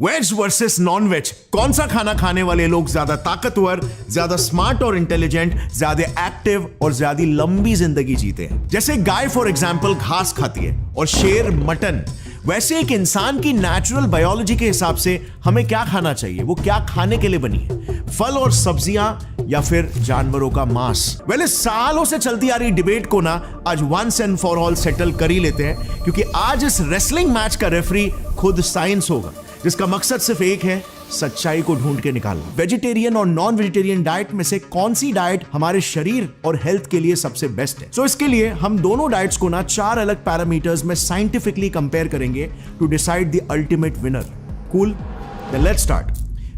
Veg versus non veg, कौन सा खाना खाने वाले लोग ज्यादा ताकतवर, ज्यादा स्मार्ट और इंटेलिजेंट, ज्यादा एक्टिव और ज्यादा लंबी जिंदगी जीते हैं? जैसे गाय फॉर एग्जाम्पल घास खाती है और शेर मटन, वैसे एक इंसान की नेचुरल बायोलॉजी के हिसाब से हमें क्या खाना चाहिए, वो क्या खाने के लिए बनी है, फल और सब्जियां या फिर जानवरों का मांस? वेल, सालों से चलती आ रही डिबेट को ना आज once and for all settle कर ही लेते हैं, क्योंकि आज इस रेसलिंग मैच का रेफरी खुद साइंस होगा, जिसका मकसद सिर्फ एक है, सच्चाई को ढूंढ के निकालना। वेजिटेरियन और नॉन वेजिटेरियन डाइट में से कौन सी डाइट हमारे शरीर और हेल्थ के लिए सबसे बेस्ट है? सो इसके लिए हम दोनों डाइट्स को ना 4 अलग पैरामीटर्स में साइंटिफिकली कंपेयर करेंगे to decide the ultimate winner. Cool? Then let's start.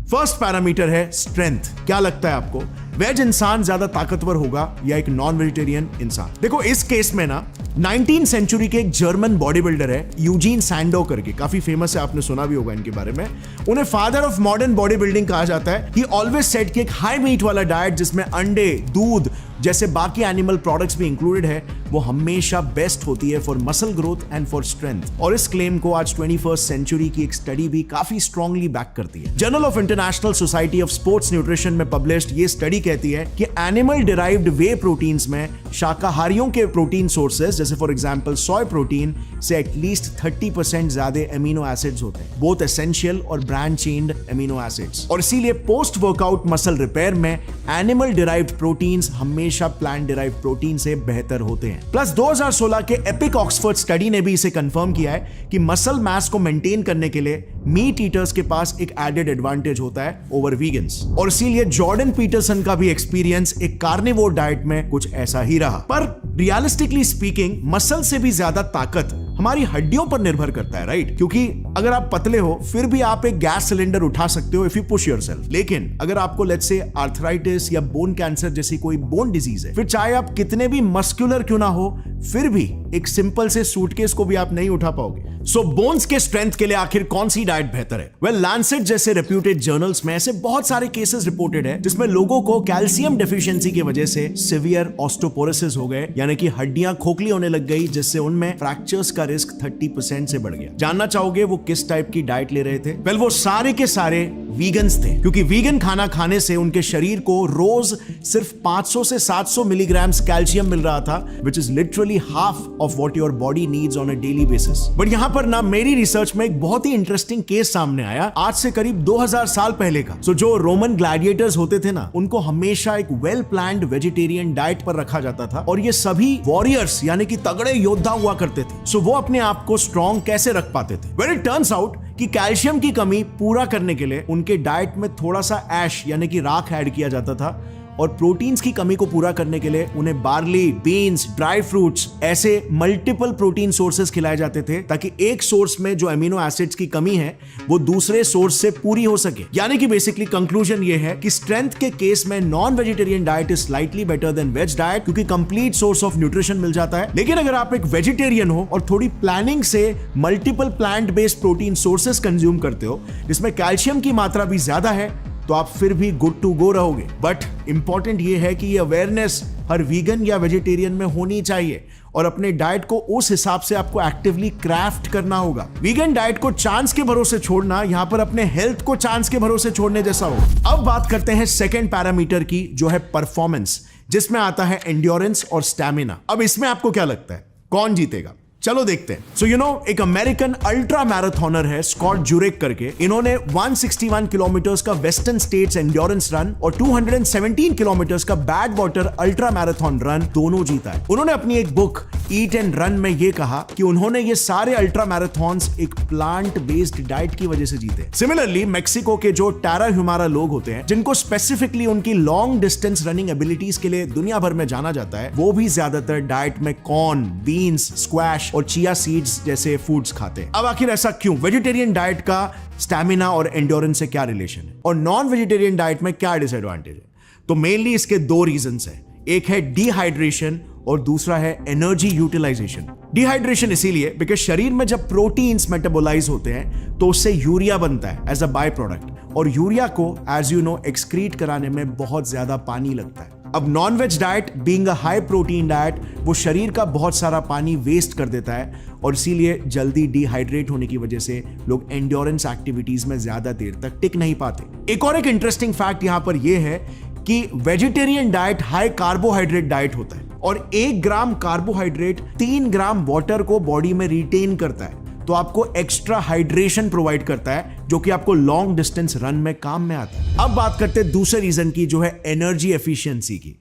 First parameter है स्ट्रेंथ। क्या लगता है आपको, वेज इंसान ज्यादा ताकतवर होगा या एक नॉन वेजिटेरियन इंसान? देखो, इस केस में ना 19th सेंचुरी के एक जर्मन बॉडी बिल्डर है यूजीन सैंडो करके, काफी फेमस है, आपने सुना भी होगा इनके बारे में। उन्हें father of modern body building कहा जाता है। ही ऑलवेज सेड कि एक हाई मीट वाला डाइट जिसमें अंडे, दूध जैसे बाकी एनिमल प्रोडक्ट्स भी इंक्लूडेड है, वो हमेशा बेस्ट होती है for muscle growth and for strength. और इस क्लेम को आज 21st सेंचुरी की एक स्टडी भी काफी स्ट्रांगली बैक करती है। Journal of international society of sports nutrition में पब्लिश्ड ये स्टडी कहती है कि एनिमल डिराइव्ड वे प्रोटीन्स में शाकाहारियों के प्रोटीन सोर्सेज जैसे फॉर एग्जांपल सोय प्रोटीन से एटलीस्ट 30% ज्यादा एमिनो एसिड्स होते हैं, बोथ एसेंशियल और ब्रांच चेन्ड एमिनो एसिड्स। और इसीलिए पोस्ट वर्कआउट मसल रिपेयर में एनिमल डिराइव्ड प्रोटीन्स हमेशा प्लांट डिराइव्ड प्रोटीन से बेहतर होते हैं। प्लस 2016 के एपिक ऑक्सफोर्ड स्टडी ने भी इसे कंफर्म किया है कि मसल मास को मेंटेन करने के लिए मीट ईटर्स के पास एक एडेड एडवांटेज होता है ओवर वीगन्स। और इसीलिए जॉर्डन पीटरसन का भी एक्सपीरियंस एक कार्निवोर डाइट में कुछ ऐसा ही रहा। पर रियलिस्टिकली स्पीकिंग, मसल से भी ज्यादा ताकत हमारी हड्डियों पर निर्भर करता है, राइट? क्योंकि अगर आप पतले हो फिर भी आप एक गैस सिलेंडर उठा सकते हो इफ यू पुश योरसेल्फ। लेकिन अगर आपको लेट्स से आर्थराइटिस या बोन कैंसर जैसी कोई बोन डिजीज है, फिर चाहे आप कितने भी मस्कुलर क्यों ना हो, फिर भी एक सिंपल से सूटकेस को भी आप नहीं उठा पाओगे। सो बोन्स के स्ट्रेंथ के लिए आखिर कौन सी डाइट बेहतर है? वेल, लैंसेट जैसे रेप्यूटेड जर्नल्स में ऐसे बहुत सारे केसेस रिपोर्टेड है जिसमें लोगों को कैल्शियम डेफिशिएंसी की वजह से सिवियर ऑस्टियोपोरोसिस हो गए, यानी कि हड्डियां खोखली होने लग गई, जिससे उनमें फ्रैक्चर्स का रिस्क 30% से बढ़ गया। जानना चाहोगे वो किस टाइप की डाइट ले रहे थे? वेल, वो सारे के सारे वीगन्स थे, क्योंकि वीगन खाना खाने से उनके शरीर को रोज सिर्फ 500 से 700 मिलीग्राम कैल्शियम मिल रहा था, which is literally half of what your body needs on a daily basis. But यहां पर ना मेरी रिसर्च में एक बहुत ही इंटरेस्टिंग केस सामने आया आज से करीब 2000 साल पहले का। सो जो रोमन ग्लैडिएटर्स होते थे ना, उनको हमेशा एक वेल प्लान्ड वेजिटेरियन डाइट पर रखा जाता था, और ये सभी वॉरियर्स यानी कि तगड़े योद्धा हुआ करते थे। सो वो अपने आप को स्ट्रॉन्ग कैसे रख पाते थे? वेल, इट टर्न्स आउट कि कैल्शियम की कमी पूरा करने के लिए उनके डाइट में थोड़ा सा ऐश यानी कि राख ऐड किया जाता था, और प्रोटीन्स की कमी को पूरा करने के लिए उन्हें बार्ली, बीन्स, ड्राई फ्रूट्स ऐसे मल्टीपल प्रोटीन सोर्सेस खिलाए जाते थे, ताकि एक सोर्स में जो एमिनो एसिड्स की कमी है वो दूसरे सोर्स से पूरी हो सके। यानी कि बेसिकली कंक्लूजन ये है कि स्ट्रेंथ के केस में non vegetarian diet is slightly better than veg diet, क्योंकि कंप्लीट सोर्स ऑफ न्यूट्रिशन मिल जाता है। लेकिन अगर आप एक वेजिटेरियन हो और थोड़ी प्लानिंग से multiple plant based protein sources consume करते हो जिसमें कैल्शियम की मात्रा भी ज्यादा है, तो आप फिर भी गुड टू गो रहोगे। बट इंपॉर्टेंट ये है कि ये अवेयरनेस हर वीगन या वेजिटेरियन में होनी चाहिए, और अपने डाइट को उस हिसाब से आपको एक्टिवली क्राफ्ट करना होगा। वीगन डाइट को चांस के भरोसे छोड़ना यहां पर अपने हेल्थ को चांस के भरोसे छोड़ने जैसा होगा। अब बात करते हैं सेकंड पैरामीटर की, जो है परफॉर्मेंस, जिसमें आता है एंड्योरेंस और स्टैमिना। अब इसमें आपको क्या लगता है कौन जीतेगा? चलो देखते हैं। सो एक अमेरिकन अल्ट्रा मैराथनर है स्कॉट जुरेक करके। इन्होंने 161 किलोमीटर का वेस्टर्न स्टेट्स एंड्योरेंस रन और 217 किलोमीटर का bad water ultra marathon run दोनों जीता है। उन्होंने अपनी एक बुक ईट एंड रन में ये कहा कि उन्होंने ये सारे अल्ट्रा मैराथन्स एक प्लांट बेस्ड डाइट की वजह से जीते। सिमिलरली मेक्सिको के जो टारा ह्यूमारा लोग होते हैं, जिनको स्पेसिफिकली उनकी लॉन्ग डिस्टेंस रनिंग एबिलिटीज के लिए दुनिया भर में जाना जाता है, वो भी ज्यादातर डाइट में कॉर्न, बीन्स, स्क्वैश और चिया सीड्स जैसे फूड्स खाते हैं। अब आखिर ऐसा क्यों? वेजिटेरियन डाइट का स्टैमिना और एंड्योरेंस से क्या रिलेशन है, और नॉन वेजिटेरियन डाइट में क्या डिसएडवांटेज है? तो मेनली इसके 2 रीजंस हैं। एक है डिहाइड्रेशन और दूसरा है एनर्जी यूटिलाइजेशन। डिहाइड्रेशन इसीलिए बिकॉज शरीर में जब प्रोटीन्स मेटाबोलाइज होते हैं तो उससे यूरिया बनता है एज अ बाय प्रोडक्ट, और यूरिया को एज यू नो एक्सक्रीट कराने में बहुत ज्यादा पानी लगता है। अब non veg diet being a high protein diet वो शरीर का बहुत सारा पानी वेस्ट कर देता है और इसीलिए जल्दी डिहाइड्रेट होने की वजह से लोग एंड्योरेंस एक्टिविटीज में ज्यादा देर तक टिक नहीं पाते। एक इंटरेस्टिंग फैक्ट यहां पर यह है कि vegetarian diet high carbohydrate diet होता है और 1 ग्राम कार्बोहाइड्रेट 3 ग्राम वाटर को बॉडी में रिटेन करता है, तो आपको एक्स्ट्रा हाइड्रेशन प्रोवाइड करता है जो कि आपको लॉन्ग डिस्टेंस रन में काम में आता है। अब बात करते हैं दूसरे रीजन की जो है एनर्जी एफिशिएंसी की।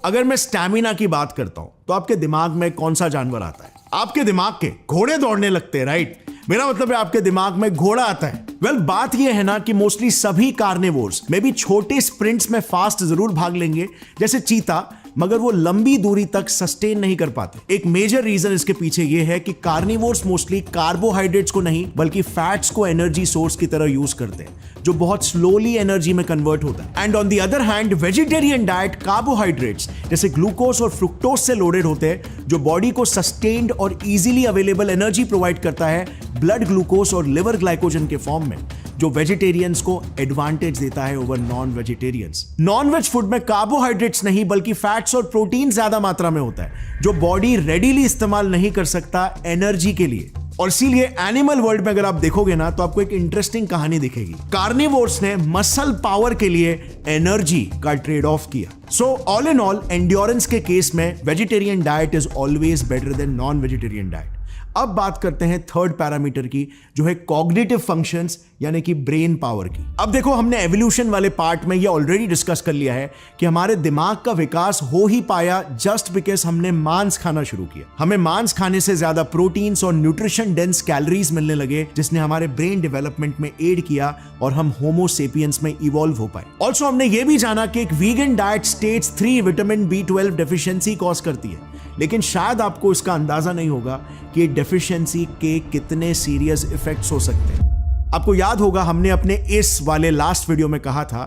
अगर मैं स्टैमिना की बात करता हूं तो आपके दिमाग में कौन सा जानवर आता है? आपके दिमाग के घोड़े दौड़ने लगते हैं, राइट? मेरा मतलब है आपके दिमाग में घोड़ा आता है। बात यह है ना कि मोस्टली सभी कार्निवोर्स में भी छोटे स्प्रिंट्स में फास्ट जरूर भाग लेंगे जैसे चीता, मगर वो लंबी दूरी तक सस्टेन नहीं कर पाते। एक मेजर रीजन इसके पीछे ये है कि कार्निवोर्स मोस्टली कार्बोहाइड्रेट्स को नहीं बल्कि फैट्स को एनर्जी सोर्स की तरह यूज करते हैं जो बहुत स्लोली एनर्जी में कन्वर्ट होता है। And on the other hand vegetarian diet carbohydrates जैसे ग्लूकोज और फ्रुक्टोज से लोडेड होते हैं जो बॉडी को सस्टेन्ड और इजीली अवेलेबल एनर्जी प्रोवाइड करता है ब्लड ग्लूकोज और लिवर ग्लाइकोजन के फॉर्म में, जो वेजिटेरियंस को एडवांटेज देता है over non vegetarians. Non veg food में कार्बोहाइड्रेट्स नहीं बल्कि फैट्स और प्रोटीन ज्यादा मात्रा में होता है जो बॉडी रेडीली इस्तेमाल नहीं कर सकता एनर्जी के लिए। और इसीलिए एनिमल वर्ल्ड में अगर आप देखोगे ना तो आपको एक इंटरेस्टिंग कहानी दिखेगी। कार्निवोर्स ने मसल पावर के लिए एनर्जी का ट्रेड ऑफ किया। ऑल इन ऑल एंड्योरेंस के केस में vegetarian diet is always better than non vegetarian diet. अब बात करते हैं थर्ड पैरामीटर की जो है कॉग्निटिव फंक्शंस यानी कि ब्रेन पावर की। अब देखो, हमने एवोल्यूशन वाले पार्ट में ये ऑलरेडी डिस्कस कर लिया है कि हमारे दिमाग का विकास हो ही पाया जस्ट बिकॉज हमने मांस खाना शुरू किया। हमें मांस खाने से ज्यादा प्रोटीन्स और न्यूट्रिशन डेंस कैलोरीज मिलने लगे जिसने हमारे ब्रेन डेवलपमेंट में एड किया और हम होमो सेपियंस में इवॉल्व हो पाए। ऑल्सो हमने ये भी जाना कि एक vegan diet stage 3 vitamin B12 deficiency cause करती है, लेकिन शायद आपको इसका अंदाजा नहीं होगा कि डेफिशिएंसी के कितने सीरियस इफेक्ट्स हो सकते हैं। आपको याद होगा हमने अपने इस वाले लास्ट वीडियो में कहा था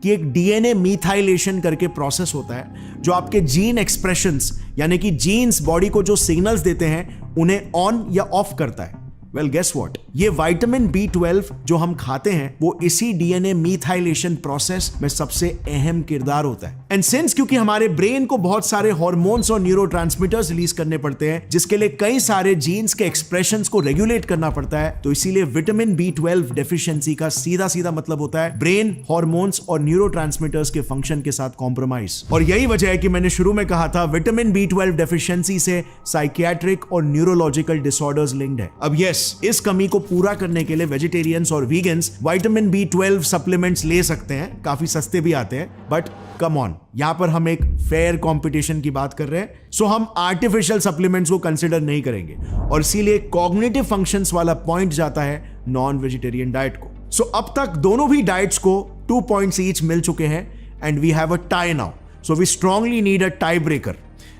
कि एक डीएनए मीथाइलेशन करके प्रोसेस होता है जो आपके जीन एक्सप्रेशंस यानी कि जीन्स बॉडी को जो सिग्नल्स देते हैं उन्हें ऑन या ऑफ करता है। वेल गेस व्हाट, ये विटामिन B12 जो हम खाते हैं वो इसी डीएनए मीथाइलेशन प्रोसेस में सबसे अहम किरदार होता है। एंड सिंस क्योंकि हमारे ब्रेन को बहुत सारे हार्मोन्स और न्यूरोट्रांसमीटर्स रिलीज करने पड़ते हैं जिसके लिए कई सारे जीन्स के एक्सप्रेशंस को रेगुलेट करना पड़ता है, तो इसीलिए विटामिन B12 डेफिशिएंसी का सीधा सीधा मतलब होता है ब्रेन हार्मोन्स और न्यूरोट्रांसमीटर्स के फंक्शन के साथ कॉम्प्रोमाइज। और यही वजह है कि मैंने शुरू में कहा था विटामिन B12 डेफिशिएंसी से साइकियाट्रिक और न्यूरोलॉजिकल डिसऑर्डर्स लिंक्ड है। अब यस, इस कमी को पूरा करने के लिए वेजिटेरियंस और वीगन्स विटामिन B12 सप्लीमेंट्स ले सकते हैं, काफी सस्ते भी आते हैं। बट कम ऑन, यहां पर हम एक फेयर कंपटीशन की बात कर रहे हैं, सो हम आर्टिफिशियल सप्लीमेंट्स को कंसीडर नहीं करेंगे और इसीलिए कॉग्निटिव फंक्शंस वाला पॉइंट जाता है नॉन वेजिटेरियन डाइट को। सो अब तक दोनों भी डाइट्स को 2 पॉइंट्स ईच मिल चुके हैं and we have a tie now, so we strongly need a tie breaker.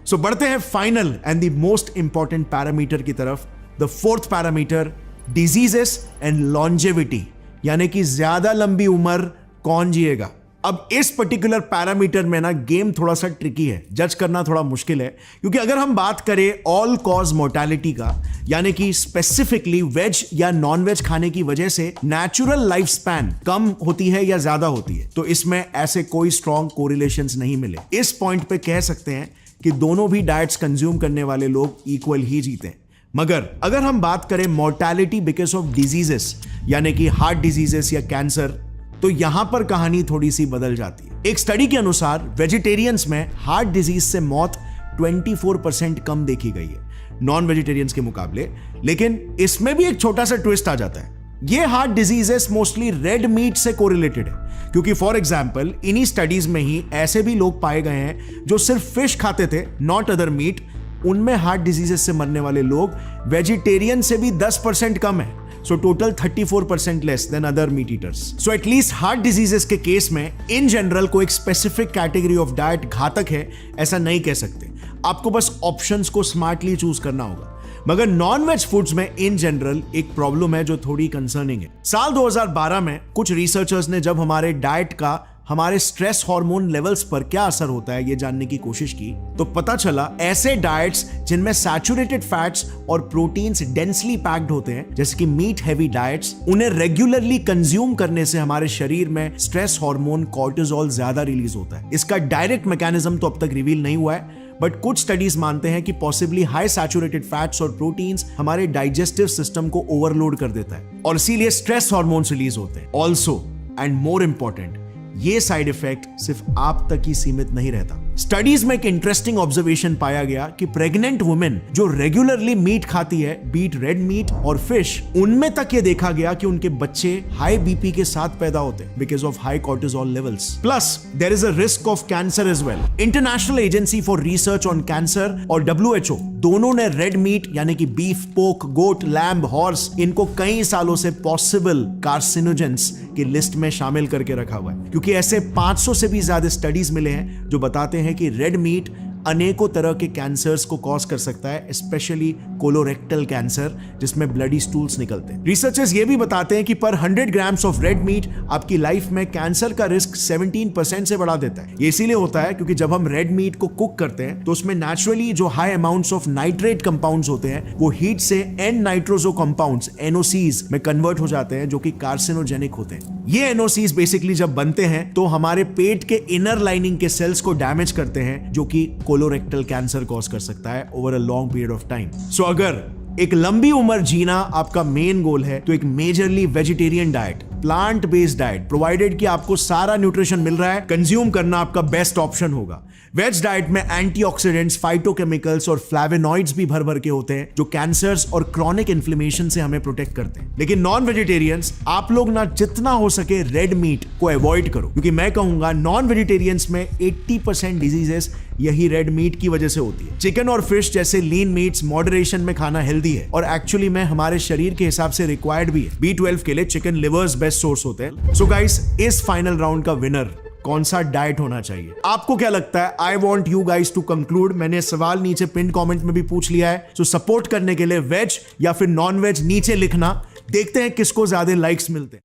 So बढ़ते हैं final and the most important parameter की तरफ, the fourth parameter, diseases and longevity, यानी कि ज्यादा लंबी उम्र कौन जिएगा। अब इस पर्टिकुलर पैरामीटर में ना गेम थोड़ा सा ट्रिकी है, जज करना थोड़ा मुश्किल है, क्योंकि अगर हम बात करें ऑल कॉज मोर्टेलिटी का, यानी कि स्पेसिफिकली वेज या नॉन वेज खाने की वजह से नेचुरल लाइफ स्पैन कम होती है या ज्यादा होती है, तो इसमें ऐसे कोई स्ट्रॉन्ग कोरिलेशंस नहीं मिले। इस पॉइंट पे कह सकते हैं कि दोनों भी डाइट्स कंज्यूम करने वाले लोग इक्वल ही जीते हैं। मगर अगर हम बात करें मोर्टेलिटी बिकॉज ऑफ डिजीजेस यानी कि हार्ट डिजीजेस या कैंसर, तो यहां पर कहानी थोड़ी सी बदल जाती है। एक स्टडी के अनुसार वेजिटेरियंस में हार्ट डिजीज से मौत 24% कम देखी गई है नॉन वेजिटेरियंस के मुकाबले। लेकिन इसमें भी एक छोटा सा ट्विस्ट आ जाता है, ये heart diseases mostly red meat से कोरिलेटेड है, क्योंकि फॉर एग्जांपल इन्हीं स्टडीज में ही ऐसे भी लोग पाए गए हैं जो सिर्फ फिश खाते थे, नॉट अदर मीट, उनमें हार्ट डिजीजेस से मरने वाले लोग वेजिटेरियन से भी 10% कम है। So total 34% less than other meet eaters. So at least heart diseases के केस में इन जनरल को एक स्पेसिफिक कैटेगरी ऑफ डाइट घातक है ऐसा नहीं कह सकते, आपको बस ऑप्शंस को स्मार्टली चूज करना होगा। मगर नॉन वेज फूड्स में इन जनरल एक प्रॉब्लम है जो थोड़ी कंसर्निंग है। साल 2012 में कुछ रिसर्चर्स ने जब हमारे डाइट का हमारे स्ट्रेस हार्मोन लेवल्स पर क्या असर होता है ये जानने की कोशिश की, तो पता चला ऐसे डाइट्स जिनमें सैचुरेटेड फैट्स और प्रोटीन्स डेंसली पैक्ड होते हैं, जैसे कि मीट हेवी डाइट्स, उन्हें रेगुलरली कंज्यूम करने से हमारे शरीर में स्ट्रेस हार्मोन कॉर्टिसोल ज्यादा रिलीज होता है। इसका डायरेक्ट मैकेनिज्म तो अब तक रिवील नहीं हुआ है, बट कुछ स्टडीज मानते हैं कि पॉसिबली हाई सैचुरेटेड फैट्स और प्रोटीन्स हमारे डाइजेस्टिव सिस्टम को ओवरलोड कर देता है और इसीलिए स्ट्रेस हार्मोन्स रिलीज होते हैं। ऑल्सो एंड मोर इंपॉर्टेंट, ये साइड इफेक्ट सिर्फ आप तक ही सीमित नहीं रहता। स्टडीज में एक इंटरेस्टिंग ऑब्जर्वेशन पाया गया कि प्रेग्नेंट वुमेन जो रेगुलरली मीट खाती है, बीट रेड मीट और फिश, उनमें तक ये देखा गया कि उनके बच्चे हाई बीपी के साथ पैदा होते हैं because of high cortisol levels. Plus there is a risk of cancer as well. International agency for research on cancer और WHO दोनों ने रेड मीट यानी कि बीफ, पोक, गोट, लैम्ब, हॉर्स, इनको कई सालों से पॉसिबल कार्सिनोजेंस की लिस्ट में शामिल करके रखा हुआ है, क्योंकि ऐसे 500 से भी ज्यादा स्टडीज मिले हैं जो बताते हैं कि रेड मीट अनेकों तरह के कैंसर्स को कॉज कर सकता है, स्पेशली कोलोरेक्टल कैंसर जिसमें ब्लडी स्टूल्स निकलते हैं। रिसर्चर्स ये भी बताते हैं कि पर 100 ग्राम्स ऑफ रेड मीट आपकी लाइफ में कैंसर का रिस्क 17% से बढ़ा देता है। ये इसीलिए होता है क्योंकि जब हम रेड मीट को कुक करते हैं तो उसमें नेचुरली जो high amounts of nitrate compounds होते हैं वो हीट से एन नाइट्रोजो कंपाउंड्स NOCs में कन्वर्ट हो जाते हैं जो कि कार्सिनोजेनिक होते हैं। ये NOCs बेसिकली जब बनते हैं तो हमारे पेट के इनर लाइनिंग के सेल्स को डैमेज करते हैं जो कि कोलोरेक्टल कैंसर कॉज कर सकता है over a long period of time. So अगर एक लंबी उम्र जीना आपका मेन गोल है तो एक majorly vegetarian diet, plant based diet, provided कि आपको सारा न्यूट्रिशन मिल रहा है, कंज्यूम करना आपका बेस्ट ऑप्शन होगा। वेज डाइट में एंटीऑक्सीडेंट्स, फाइटोकेमिकल्स और फ्लेवोनॉइड्स भी भर भर के होते हैं जो कैंसर्स और क्रॉनिक इन्फ्लेमेशन से हमें प्रोटेक्ट करते हैं। लेकिन नॉन वेजिटेरियंस, आप लोग ना जितना हो सके रेड मीट को अवॉइड करो, क्योंकि मैं कहूंगा नॉन वेजिटेरियंस में 80% डिजीजेस यही रेड मीट की वजह से होती है। चिकन और फिश जैसे लीन मीट्स मॉडरेशन में खाना हेल्दी है और एक्चुअली में हमारे शरीर के हिसाब से रिक्वायर्ड भी है। B12 के लिए चिकन लिवर्स बेस्ट सोर्स होते हैं। सो गाइस, इस फाइनल राउंड का विनर कौन सा डाइट होना चाहिए? आपको क्या लगता है? I want you guys to conclude. मैंने सवाल नीचे पिन कमेंट में भी पूछ लिया है, सो सपोर्ट करने के लिए वेज या फिर नॉन वेज नीचे लिखना। देखते हैं किसको ज्यादा लाइक्स मिलते हैं।